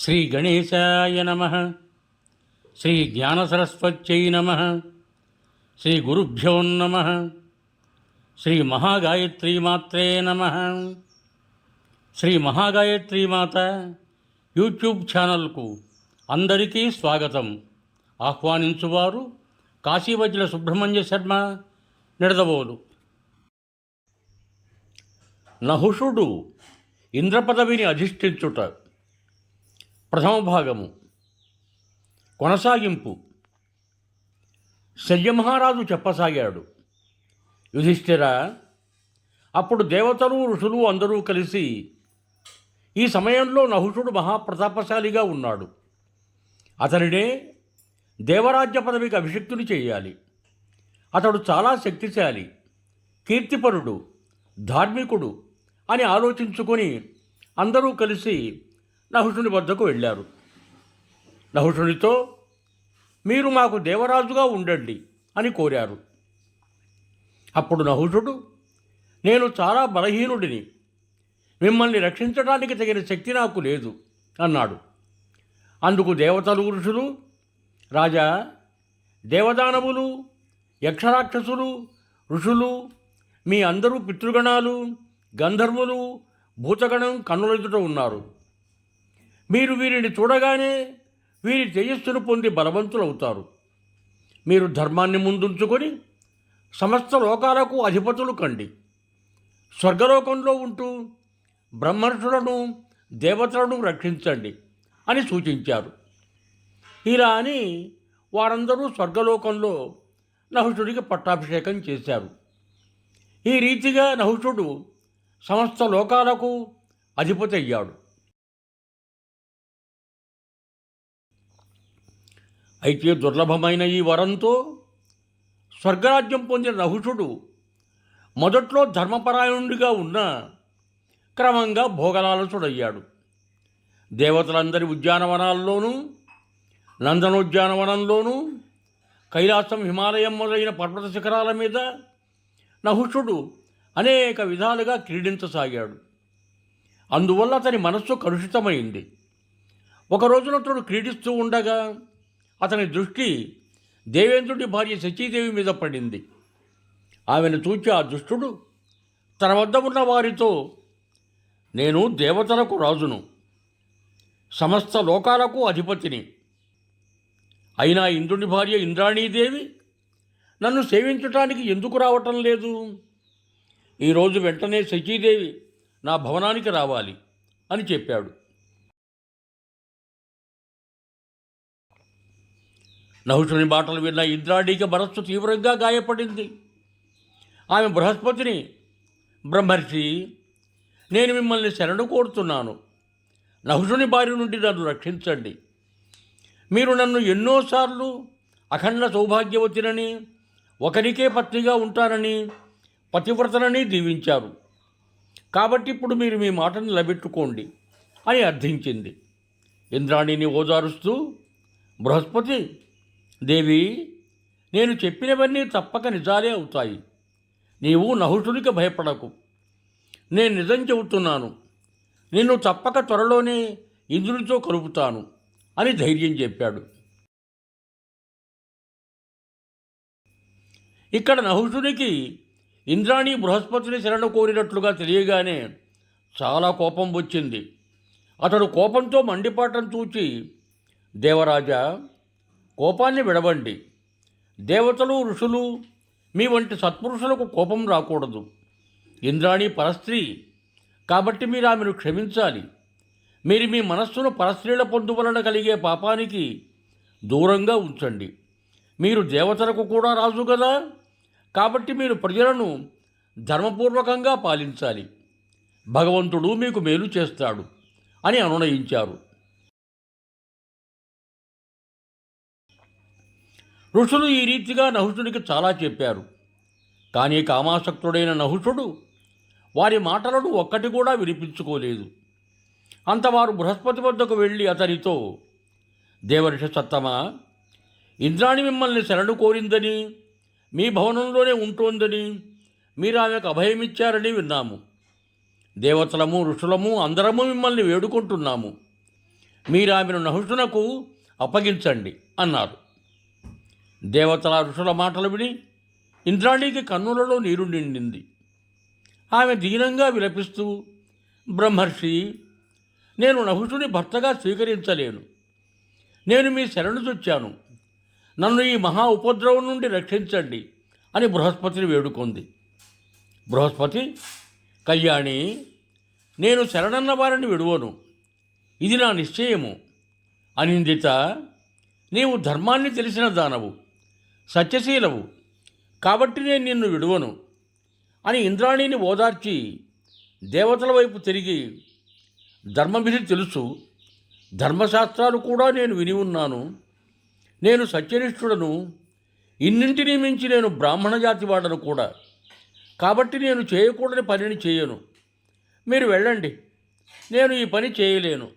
శ్రీ గణేశాయ నమః. శ్రీ జ్ఞానసరస్వత్యై నమః. శ్రీ గురుభ్యో నమః. శ్రీ మహాగాయత్రీమాత్రే నమః. శ్రీ మహాగాయత్రీమాత యూట్యూబ్ ఛానల్కు అందరికీ స్వాగతం. ఆహ్వానించువారు కాశీవజ్ర సుబ్రహ్మణ్య శర్మ, నిడదవోలు. నహుషుడు ఇంద్రపదవిని అధిష్ఠించుట. ప్రథమ భాగము. కొనసాగింపు. శల్యమహారాజు చెప్పసాగాడు. యుధిష్ఠిరా, అప్పుడు దేవతలు ఋషులు అందరూ కలిసి, ఈ సమయంలో నహుషుడు మహాప్రతాపశాలిగా ఉన్నాడు, అతనినే దేవరాజ్య పదవికి అభిషిక్తుని చేయాలి. అతడు చాలా శక్తిశాలి, కీర్తిపరుడు, ధార్మికుడు అని ఆలోచించుకొని అందరూ కలిసి నహుషుని వద్దకు వెళ్ళారు. నహుషునితో, మీరు మాకు దేవరాజుగా ఉండండి అని కోరారు. అప్పుడు నహుషుడు, నేను చాలా బలహీనుడిని, మిమ్మల్ని రక్షించడానికి తగిన శక్తి నాకు లేదు అన్నాడు. అందుకు దేవతలు ఋషులు, రాజా, దేవదానవులు, యక్షరాక్షసులు, ఋషులు, మీ అందరూ పితృగణాలు, గంధర్వులు, భూతగణం కన్నులెదుట ఉన్నారు. మీరు వీరిని చూడగానే వీరి తేజస్సును పొంది బలవంతులవుతారు. మీరు ధర్మాన్ని ముందుంచుకొని సమస్త లోకాలకు అధిపతులు కండి. స్వర్గలోకంలో ఉంటూ బ్రహ్మర్షులను, దేవతలను రక్షించండి అని సూచించారు. ఇలా అని వారందరూ స్వర్గలోకంలో నహుషుడికి పట్టాభిషేకం చేశారు. ఈ రీతిగా నహుషుడు సమస్త లోకాలకు అధిపతి అయ్యాడు. అయితే దుర్లభమైన ఈ వరంతో స్వర్గరాజ్యం పొందిన నహుషుడు మొదట్లో ధర్మపరాయణుడిగా ఉన్న క్రమంగా భోగలాలసుడయ్యాడు. దేవతలందరి ఉద్యానవనాల్లోనూ, నందనోద్యానవనంలోనూ, కైలాసం, హిమాలయం మొదలైన పర్వత శిఖరాల మీద నహుషుడు అనేక విధాలుగా క్రీడించసాగాడు. అందువల్ల అతని మనస్సు కలుషితమైంది. ఒకరోజున అతడు క్రీడిస్తూ ఉండగా అతని దృష్టి దేవేంద్రుడి భార్య శచీదేవి మీద పడింది. ఆమెను చూచి ఆ దుష్టుడు తన వద్ద ఉన్న వారితో, నేను దేవతలకు రాజును, సమస్త లోకాలకు అధిపతిని, అయినా ఇంద్రుని భార్య ఇంద్రాణీదేవి నన్ను సేవించటానికి ఎందుకు రావటం లేదు? ఈరోజు వెంటనే శచీదేవి నా భవనానికి రావాలి అని చెప్పాడు. నహుషుని మాటలు విన్న ఇంద్రాణికి మనస్సు తీవ్రంగా గాయపడింది. ఆమె బృహస్పతిని, బ్రహ్మర్షి, నేను మిమ్మల్ని శరణు కోరుతున్నాను, నహుషుని బారి నుండి నన్ను రక్షించండి. మీరు నన్ను ఎన్నోసార్లు అఖండ సౌభాగ్యవతినని, ఒకరికే పత్నిగా ఉంటానని, పతివ్రతనని దీవించారు. కాబట్టి ఇప్పుడు మీరు మీ మాటను నిలబెట్టుకోండి అని అర్థించింది. ఇంద్రాణిని ఓదారుస్తూ బృహస్పతి, దేవి, నేను చెప్పినవన్నీ తప్పక నిజాలే అవుతాయి. నీవు నహుషునికి భయపడకు. నేను నిజం చెబుతున్నాను. నిన్ను తప్పక త్వరలోనే ఇంద్రునితో కలుపుతాను అని ధైర్యం చెప్పాడు. ఇక్కడ నహుషునికి ఇంద్రాణి బృహస్పతిని శరణు కోరినట్లుగా తెలియగానే చాలా కోపం వచ్చింది. అతడు కోపంతో మండిపాటం చూచి, దేవరాజా, కోపాన్ని విడవండి. దేవతలు, ఋషులు, మీ వంటి సత్పురుషులకు కోపం రాకూడదు. ఇంద్రాణి పరస్త్రీ కాబట్టి మీరు ఆమెను క్షమించాలి. మీరు మీ మనస్సును పరస్త్రీల పొందు వలన కలిగే పాపానికి దూరంగా ఉంచండి. మీరు దేవతలకు కూడా రాజు కదా, కాబట్టి మీరు ప్రజలను ధర్మపూర్వకంగా పాలించాలి. భగవంతుడు మీకు మేలు చేస్తాడు అని అనునయించారు. ఋషులు ఈ రీతిగా నహుషుడికి చాలా చెప్పారు. కానీ కామాసక్తుడైన నహుషుడు వారి మాటలను ఒక్కటి కూడా వినిపించుకోలేదు. అంతవారు బృహస్పతి వద్దకు వెళ్ళి అతనితో, దేవర్షి సత్తమా, ఇంద్రాణి మిమ్మల్ని శరణు కోరిందని, మీ భవనంలోనే ఉంటోందని, మీరు ఆమెకు అభయమిచ్చారని విన్నాము. దేవతలము, ఋషులము అందరము మిమ్మల్ని వేడుకుంటున్నాము. మీరు ఆమెను నహుషునకు అప్పగించండి అన్నారు. దేవతల ఋషుల మాటలు విని ఇంద్రాణికి కన్నులలో నీరు నిండింది. ఆమె దీనంగా విలపిస్తూ, బ్రహ్మర్షి, నేను నహుషుని భర్తగా స్వీకరించలేను. నేను మీ శరణు చొచ్చాను. నన్ను ఈ మహా ఉపద్రవం నుండి రక్షించండి అని బృహస్పతిని వేడుకొంది. బృహస్పతి, కళ్యాణి, నేను శరణన్న వారిని విడువను. ఇది నా నిశ్చయము. అనిందిత, నీవు ధర్మాన్ని తెలిసిన దానవు, సత్యశీలవు, కాబట్టి నేను నిన్ను విడువను అని ఇంద్రాణిని ఓదార్చి దేవతల వైపు తిరిగి, ధర్మవిధి తెలుసు, ధర్మశాస్త్రాలు కూడా నేను విని ఉన్నాను. నేను సత్యనిష్ఠుడను. ఇన్నింటినీ మించి నేను బ్రాహ్మణ జాతి వాడను కూడా. కాబట్టి నేను చేయకూడని పనిని చేయను. మీరు వెళ్ళండి, నేను ఈ పని చేయలేను.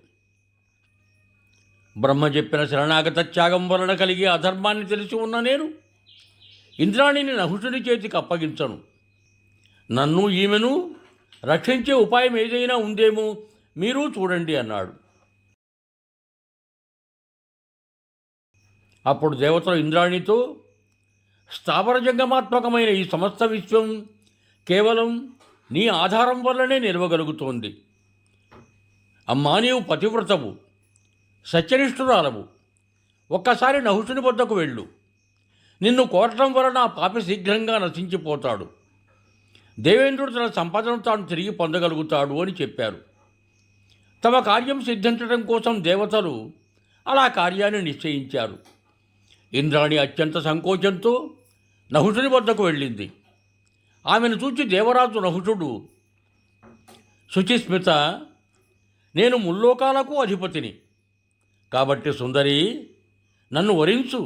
బ్రహ్మ చెప్పిన శరణాగత త్యాగం వలన కలిగే అధర్మాన్ని తెలిసి ఉన్న నేను ఇంద్రాణిని నహుషుని చేతికి అప్పగించను. నన్ను ఈమెను రక్షించే ఉపాయం ఏదైనా ఉందేమో మీరు చూడండి అన్నాడు. అప్పుడు దేవతలు ఇంద్రాణితో, స్థావర జంగమాత్మకమైన ఈ సమస్త విశ్వం కేవలం నీ ఆధారం వల్లనే నిలవగలుగుతోంది. అమ్మా, నీవు పతివ్రతవు, సత్యనిష్ఠురాలవు. ఒక్కసారి నహుషుని వద్దకు వెళ్ళు. నిన్ను కోరటం వలన ఆ పాపి శీఘ్రంగా నశించిపోతాడు. దేవేంద్రుడు తన సంపదను తాను తిరిగి పొందగలుగుతాడు అని చెప్పారు. తమ కార్యం సిద్ధించడం కోసం దేవతలు అలా కార్యాన్ని నిశ్చయించారు. ఇంద్రాణి అత్యంత సంకోచంతో నహుషుని వద్దకు వెళ్ళింది. ఆమెను చూచి దేవరాజు నహుషుడు, శుచిస్మిత, నేను ముల్లోకాలకు అధిపతిని, కాబట్టి సుందరి, నన్ను వరించు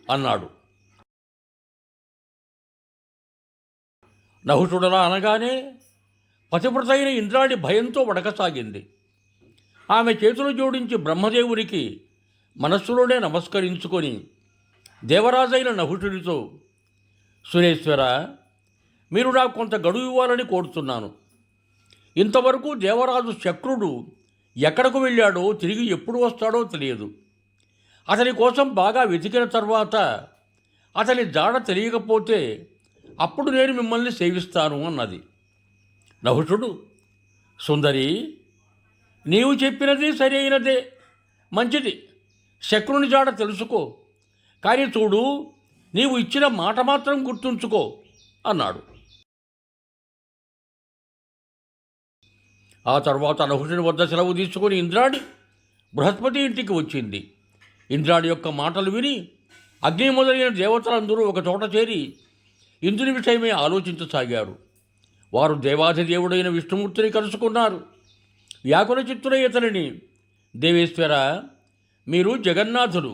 అన్నాడు. నహుషుడలా అనగానే పతివ్రతైన ఇంద్రాణి భయంతో వడకసాగింది. ఆమె చేతులు జోడించి బ్రహ్మదేవునికి మనస్సులోనే నమస్కరించుకొని దేవరాజైన నహుషుడితో, సురేశ్వర, మీరు నాకు కొంత గడువు ఇవ్వాలని కోరుతున్నాను. ఇంతవరకు దేవరాజు శక్రుడు ఎక్కడకు వెళ్ళాడో, తిరిగి ఎప్పుడు వస్తాడో తెలియదు. అతని కోసం బాగా వెతికిన తర్వాత అతని జాడ తెలియకపోతే అప్పుడు నేను మిమ్మల్ని సేవిస్తాను అన్నది. నహుషుడు, సుందరి, నీవు చెప్పినది సరి అయినదే, మంచిది. శక్రుని జాడ తెలుసుకో, కానీ చూడు, నీవు ఇచ్చిన మాట మాత్రం గుర్తుంచుకో అన్నాడు. ఆ తర్వాత నహుషుని వద్ద సెలవు తీసుకొని ఇంద్రాణి బృహస్పతి ఇంటికి వచ్చింది. ఇంద్రాణి యొక్క మాటలు విని అగ్ని మొదలైన దేవతలందరూ ఒక చోట చేరి ఇంద్రుని విషయమే ఆలోచించసాగారు. వారు దేవాధిదేవుడైన విష్ణుమూర్తిని కలుసుకున్నారు. వ్యాకుల చిత్తుడై ఇతనిని, దేవేశ్వర, మీరు జగన్నాథులు,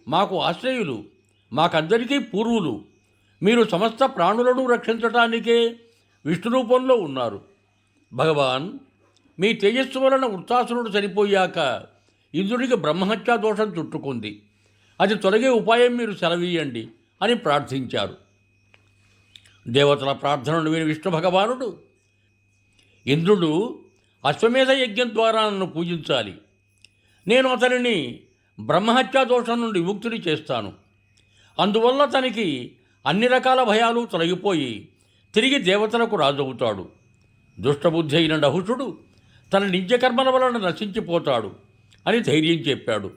మాకు ఆశ్రయులు, మాకందరికీ పూర్వులు. మీరు సమస్త ప్రాణులను రక్షించటానికే విష్ణు రూపంలో ఉన్నారు. భగవాన్, మీ తేజస్సు వలన వృత్తాసురుడు చనిపోయాక ఇంద్రుడికి బ్రహ్మహత్యా దోషం చుట్టుకుంది. అది తొలగే ఉపాయం మీరు సెలవీయండి అని ప్రార్థించారు. దేవతల ప్రార్థనను విని విష్ణు భగవానుడు, ఇంద్రుడు అశ్వమేధ యజ్ఞం ద్వారా నన్ను పూజించాలి. నేను అతనిని బ్రహ్మహత్యా దోషం నుండి విముక్తుని చేస్తాను. అందువల్ల తనకి అన్ని రకాల భయాలు తొలగిపోయి తిరిగి దేవతలకు రాజవుతాడు. దుష్టబుద్ధి అయిన నహుషుడు తన నిత్యకర్మల వలన నశించిపోతాడు అని ధైర్యం చెప్పాడు.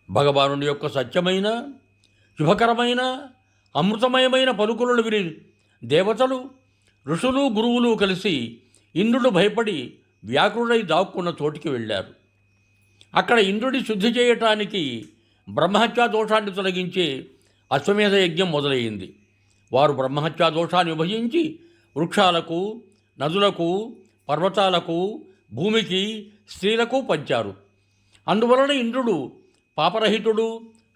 భగవానుని యొక్క సత్యమైన, శుభకరమైన, అమృతమయమైన పలుకులను విని దేవతలు, ఋషులు, గురువులు కలిసి ఇంద్రుడు భయపడి వ్యాకులుడై దాక్కున్న చోటికి వెళ్ళారు. అక్కడ ఇంద్రుడి శుద్ధి చేయటానికి బ్రహ్మహత్యా దోషాన్ని తొలగించే అశ్వమేధ యజ్ఞం మొదలైంది. వారు బ్రహ్మహత్యా దోషాన్ని విభజించి వృక్షాలకు, నదులకు, పర్వతాలకు, భూమికి, స్త్రీలకు పంచారు. అందువలన ఇంద్రుడు పాపరహితుడు,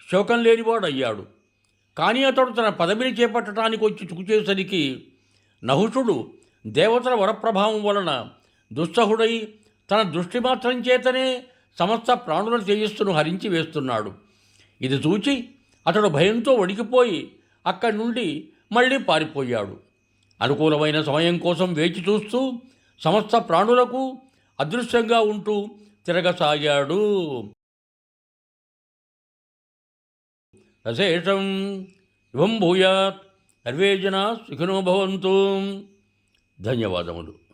శోకం లేనివాడయ్యాడు. కానీ అతడు తన పదవిని చేపట్టడానికి వచ్చి చుకుచేసరికి నహుషుడు దేవతల వరప్రభావం వలన దుస్సహుడై తన దృష్టి మాత్రం చేతనే సమస్త ప్రాణుల తేజస్సును హరించి వేస్తున్నాడు. ఇది చూచి అతడు భయంతో వణికిపోయి అక్కడి నుండి మళ్ళీ పారిపోయాడు. అనుకూలమైన సమయం కోసం వేచి చూస్తూ సమస్త ప్రాణులకు అదృశ్యంగా ఉంటూ తిరగసాగాడు. అశేషం శుభం భూయాత్, సర్వే జనా సుఖినో భవంతు. ధన్యవాదములు.